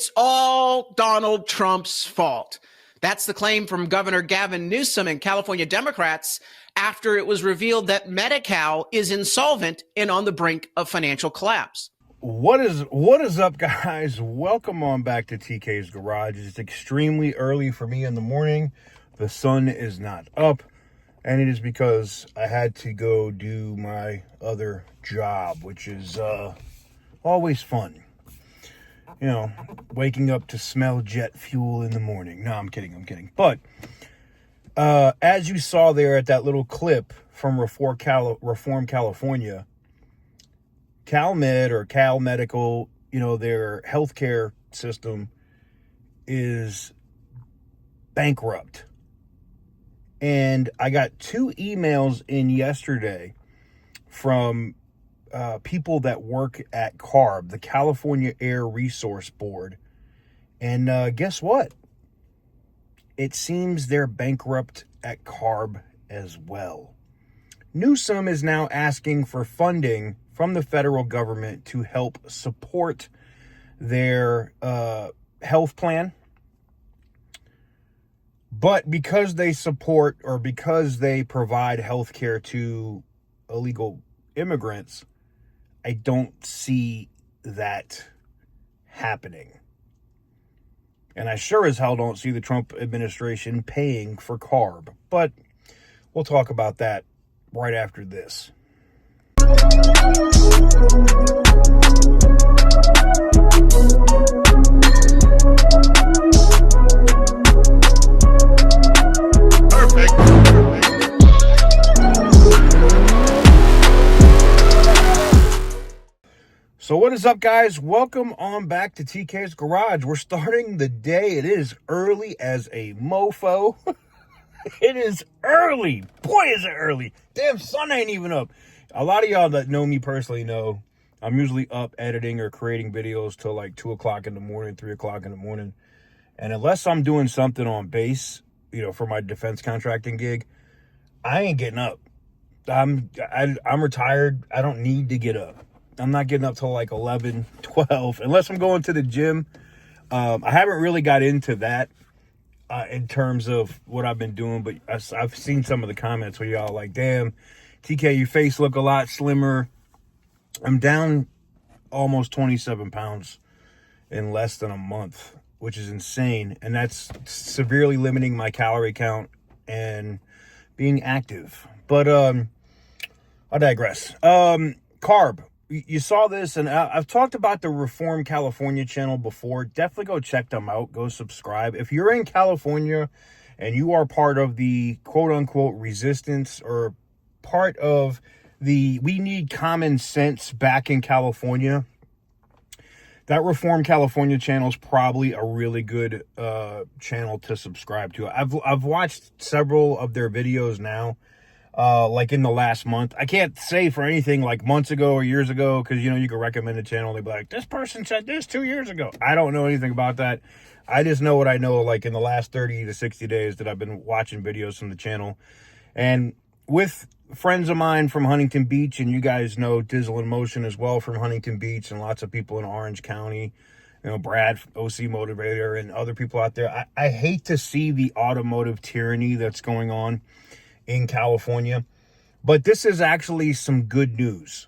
It's all Donald Trump's fault. That's the claim from Governor Gavin Newsom and California Democrats after it was revealed that Medi-Cal is insolvent and on the brink of financial collapse. What is up, guys? Welcome on back to TK's Garage. It's extremely early for me in the morning. The sun is not up, and it is because I had to go do my other job, which is always fun. You know, waking up to smell jet fuel in the morning. No, I'm kidding. But as you saw there at that little clip from Reform California, CalMed or Cal Medical, their healthcare system is bankrupt. And I got 2 emails in yesterday from people that work at CARB, the California Air Resource Board. And guess what? It seems they're bankrupt at CARB as well. Newsom is now asking for funding from the federal government to help support their health plan. But because they support or because they provide health care to illegal immigrants, I don't see that happening. And I sure as hell don't see the Trump administration paying for CARB. But we'll talk about that right after this. So what is up, guys? Welcome on back to TK's Garage. We're starting the day. It is early as a mofo. It is early. Boy, is it early. Damn, sun ain't even up. A lot of y'all that know me personally know I'm usually up editing or creating videos till like 2 o'clock in the morning, 3 o'clock in the morning. And unless I'm doing something on base, for my defense contracting gig, I ain't getting up. I'm retired. I don't need to get up. I'm not getting up till like 11, 12, unless I'm going to the gym. I haven't really got into that in terms of what I've been doing, but I've seen some of the comments where y'all like, damn, TK, your face look a lot slimmer. I'm down almost 27 pounds in less than a month, which is insane. And that's severely limiting my calorie count and being active. But I digress. CARB. You saw this, and I've talked about the Reform California channel before. Definitely go check them out. Go subscribe. If you're in California and you are part of the quote-unquote resistance or part of the we need common sense back in California, that Reform California channel is probably a really good channel to subscribe to. I've watched several of their videos now. Like in the last month. I can't say for anything like months ago or years ago, because you can recommend a channel, they'd be like, this person said this 2 years ago. I don't know anything about that. I just know what I know, like in the last 30 to 60 days that I've been watching videos from the channel. And with friends of mine from Huntington Beach, and you guys know Dizzle in Motion as well from Huntington Beach, and lots of people in Orange County, Brad, OC Motivator, and other people out there. I hate to see the automotive tyranny that's going on in California, but this is actually some good news.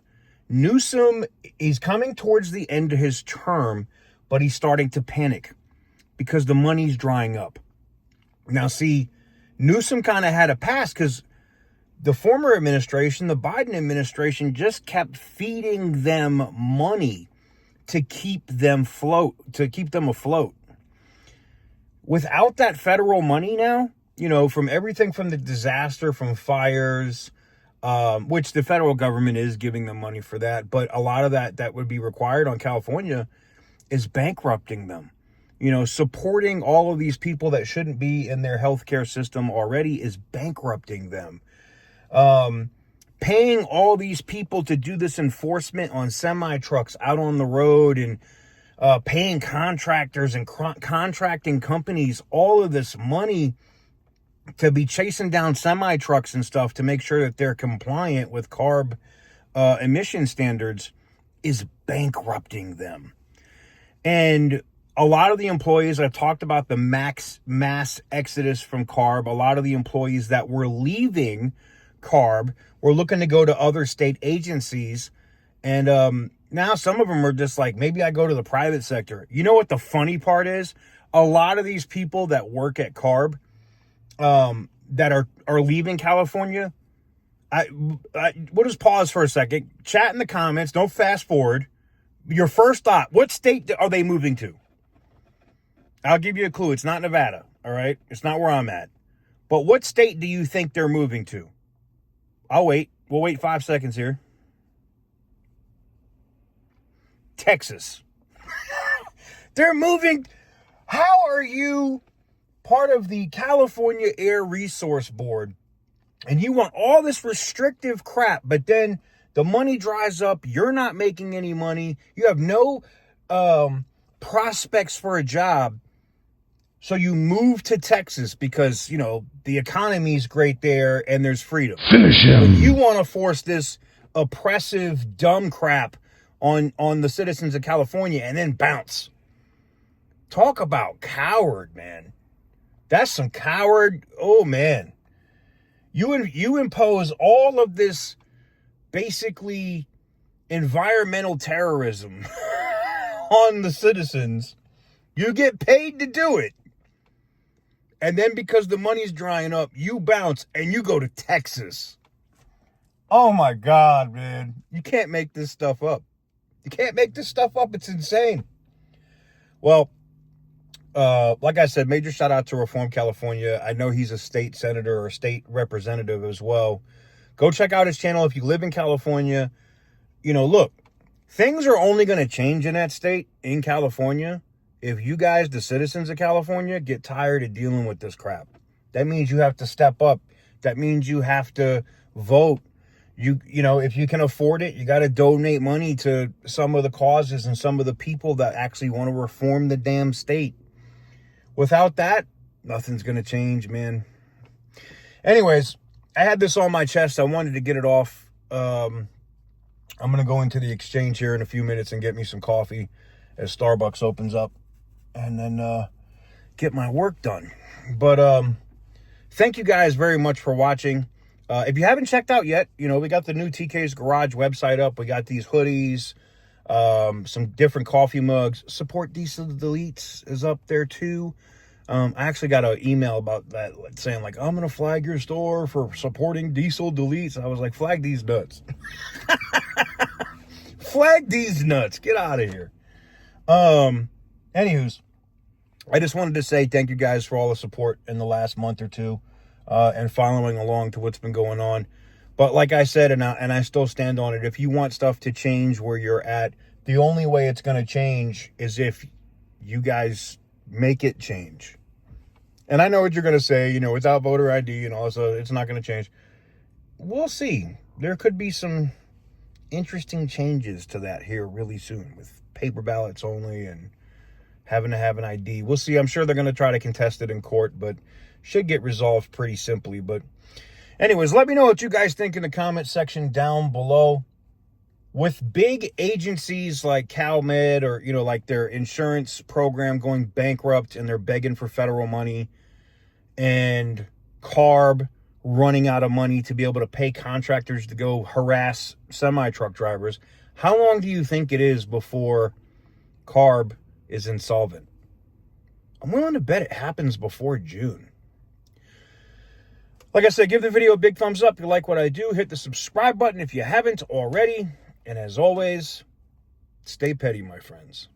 Newsom is coming towards the end of his term, but he's starting to panic because the money's drying up. Now, see, Newsom kind of had a pass because the former administration, the Biden administration, just kept feeding them money to keep them afloat. Without that federal money now, from everything from the disaster, from fires, which the federal government is giving them money for that. But a lot of that would be required on California is bankrupting them. Supporting all of these people that shouldn't be in their healthcare system already is bankrupting them. Paying all these people to do this enforcement on semi-trucks out on the road and paying contractors and contracting companies all of this money to be chasing down semi-trucks and stuff to make sure that they're compliant with CARB emission standards is bankrupting them. And a lot of the employees, I've talked about the mass exodus from CARB. A lot of the employees that were leaving CARB were looking to go to other state agencies. And now some of them are just like, maybe I go to the private sector. You know what the funny part is? A lot of these people that work at CARB that are leaving California, we'll just pause for a second. Chat in the comments. Don't fast forward. Your first thought, what state are they moving to? I'll give you a clue. It's not Nevada, all right? It's not where I'm at. But what state do you think they're moving to? I'll wait. We'll wait 5 seconds here. Texas. They're moving. How are you part of the California Air Resource Board and you want all this restrictive crap, but then the money dries up, you're not making any money, you have no prospects for a job, so you move to Texas because, you know, the economy's great there and there's freedom. Finish him. But you want to force this oppressive, dumb crap on the citizens of California and then bounce. Talk about coward, man. That's some coward. Oh, man. You impose all of this basically environmental terrorism on the citizens. You get paid to do it. And then because the money's drying up, you bounce and you go to Texas. Oh my God, man. You can't make this stuff up. You can't make this stuff up. It's insane. Well, like I said, major shout out to Reform California. I know he's a state senator or state representative as well. Go check out his channel if you live in California. You know, look, things are only going to change in that state, in California, if you guys, the citizens of California, get tired of dealing with this crap. That means you have to step up. That means you have to vote. You know, if you can afford it, you got to donate money to some of the causes and some of the people that actually want to reform the damn state. Without that, nothing's going to change, man. Anyways, I had this on my chest. I wanted to get it off. I'm going to go into the exchange here in a few minutes and get me some coffee as Starbucks opens up and then get my work done. But thank you guys very much for watching. If you haven't checked out yet, you know, we got the new TK's Garage website up. We got these hoodies, some different coffee mugs. Support Diesel Deletes is up there too. I actually got an email about that saying like, I'm going to flag your store for supporting Diesel Deletes. I was like, flag these nuts. Flag these nuts. Get out of here. Anywho's, I just wanted to say thank you guys for all the support in the last month or two, and following along to what's been going on. But like I said, and I still stand on it, if you want stuff to change where you're at, the only way it's going to change is if you guys make it change. And I know what you're going to say, you know, without voter ID and all, so it's not going to change. We'll see. There could be some interesting changes to that here really soon with paper ballots only and having to have an ID. We'll see. I'm sure they're going to try to contest it in court, but should get resolved pretty simply. But anyways, let me know what you guys think in the comment section down below. With big agencies like CalMed or, you know, like their insurance program going bankrupt and they're begging for federal money, and CARB running out of money to be able to pay contractors to go harass semi-truck drivers, how long do you think it is before CARB is insolvent? I'm willing to bet it happens before June. Like I said, give the video a big thumbs up if you like what I do. Hit the subscribe button if you haven't already. And as always, stay petty, my friends.